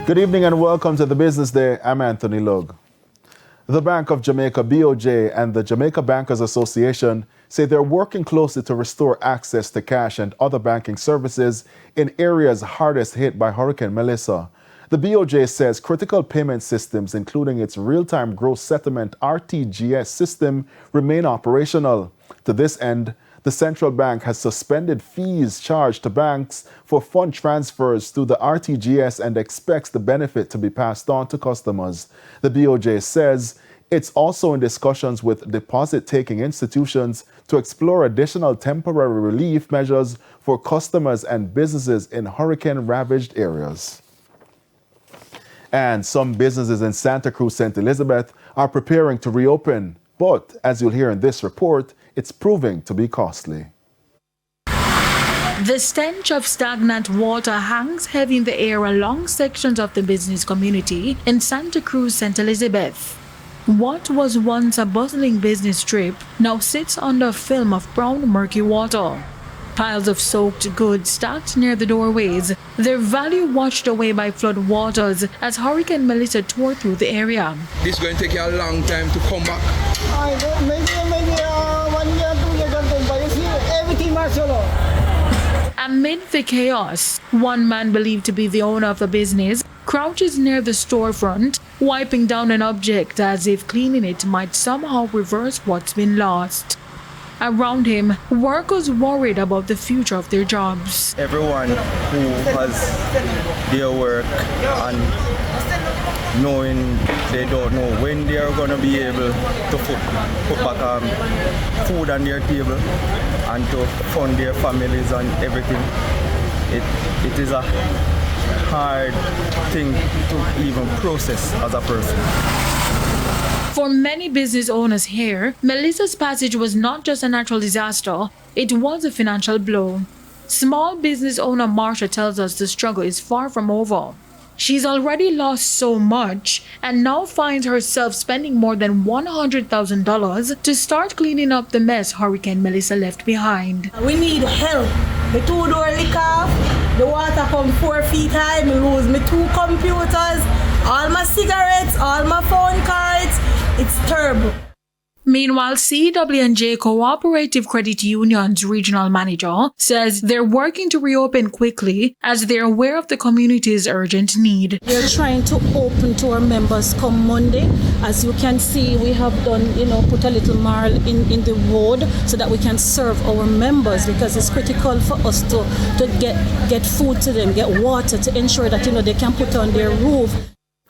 Good evening and welcome to the Business Day. I'm Anthony Lugg. The Bank of Jamaica, BOJ, and the Jamaica Bankers Association say they're working closely to restore access to cash and other banking services in areas hardest hit by Hurricane Melissa. The BOJ says critical payment systems, including its real-time gross settlement RTGS system, remain operational. To this end, the central bank has suspended fees charged to banks for fund transfers through the RTGS and expects the benefit to be passed on to customers. The BOJ says it's also in discussions with deposit-taking institutions to explore additional temporary relief measures for customers and businesses in hurricane-ravaged areas. And some businesses in Santa Cruz, St. Elizabeth are preparing to reopen, but as you'll hear in this report, it's proving to be costly. The stench of stagnant water hangs heavy in the air along sections of the business community in Santa Cruz, St. Elizabeth. What was once a bustling business strip now sits under a film of brown, murky water. Piles of soaked goods stacked near the doorways, their value washed away by flood waters as Hurricane Melissa tore through the area. This is going to take you a long time to come back. Maybe 1 year, 2 years, but you see everything martial law. Amid the chaos, one man believed to be the owner of the business crouches near the storefront, wiping down an object as if cleaning it might somehow reverse what's been lost. Around him, workers worried about the future of their jobs. Everyone who has their work and knowing they don't know when they are going to be able to put back food on their table and to fund their families and everything. It is a hard thing to even process as a person. For many business owners here, Melissa's passage was not just a natural disaster, it was a financial blow. Small business owner Marsha tells us the struggle is far from over. She's already lost so much and now finds herself spending more than $100,000 to start cleaning up the mess Hurricane Melissa left behind. We need help. My 2-door leak off, the water come 4 feet high, me lose my 2 computers, all my cigarettes, all my phone cards. It's terrible. Meanwhile, CW&J Cooperative Credit Union's regional manager says they're working to reopen quickly as they're aware of the community's urgent need. We're trying to open to our members come Monday. As you can see, we have done, put a little marl in the road so that we can serve our members, because it's critical for us to get food to them, get water to ensure that, they can put on their roof.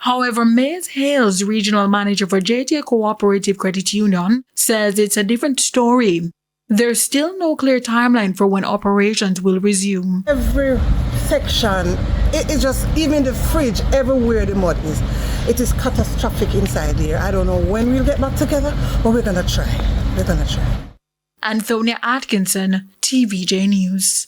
However, Mays Hales, regional manager for JTA Cooperative Credit Union, says it's a different story. There's still no clear timeline for when operations will resume. Every section, it's just, even the fridge, everywhere the mud is, it is catastrophic inside here. I don't know when we'll get back together, but we're going to try. We're going to try. Antonia Atkinson, TVJ News.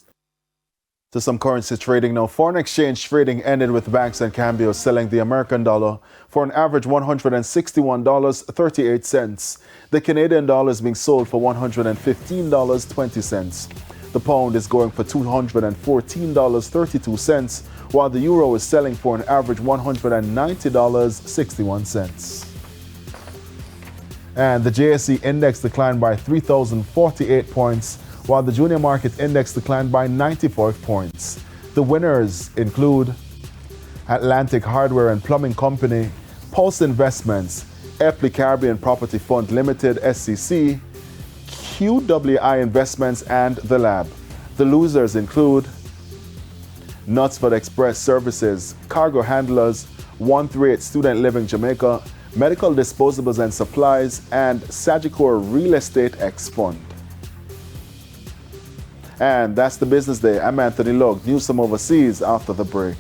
To some currency trading now. Foreign exchange trading ended with banks and cambios selling the American dollar for an average $161.38. The Canadian dollar is being sold for $115.20. The pound is going for $214.32, while the euro is selling for an average $190.61. And the JSE index declined by 3,048 points, while the junior market index declined by 95 points. The winners include Atlantic Hardware and Plumbing Company, Pulse Investments, Epley Caribbean Property Fund Limited, SCC, QWI Investments, and The Lab. The losers include Knutsford Express Services, Cargo Handlers, 138 Student Living Jamaica, Medical Disposables and Supplies, and Sagicor Real Estate X Fund. And that's the Business Day. I'm Anthony Lugg. News from overseas after the break.